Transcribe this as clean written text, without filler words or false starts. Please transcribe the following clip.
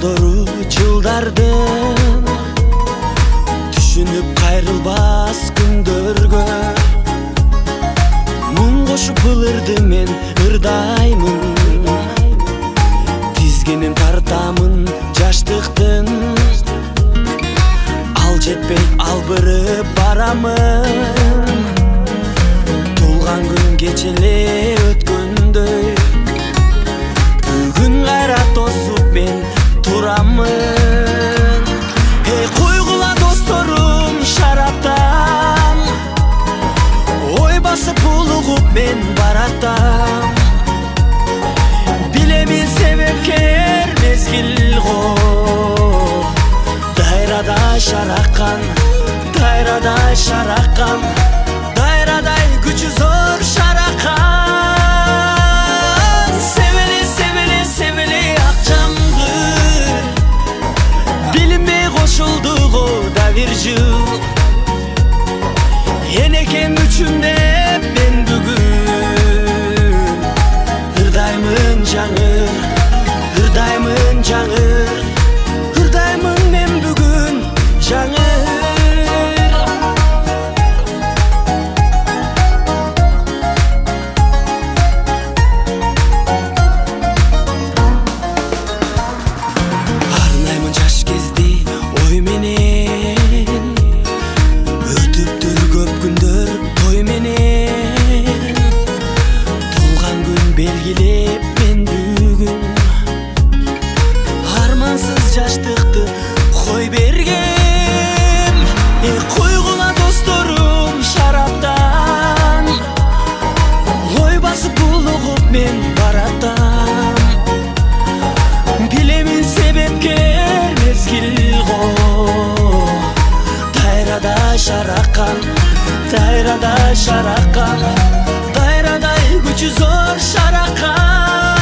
жолдору жылдардын, түшүнүп кайрылбас күндөргө муң кошуп ылырды мен ырдаймын, тизгинин тартамын жаштыктын, ал жетпей албырып барамын. Тулган күн кечеле өткөндөй, бүгүн кайра тосуп мен турамын. Эй койгула досторум шараптан, ой басып булугуп мен баратам. Билемин себепкер мезгил го, дайрадай шараккан, дайрадай шараккан, дайрадай күчү зор шараккан. Себели, себели, себели ак жамгыр, билинбей кошулду го да бир жыл. Энекем үчүн деп мен бүгүн ырдаймын жаңыр, ырдаймын жаңыр, ырдаймын мен бүгүн жаңыр. Арнаймын жаш кезди ой менен, өтүптүр көп күндөр той менен. Тулган күн белгилеп мен бүгүн армансыз жаштыкты кой бергем. Койгула досторум шараптан, ой басып булугуп мен баратам. Билемин себепкер мезгил го, дайрадай шараккан, дайрадай шараккан, дайрадай күчү зор шараккан.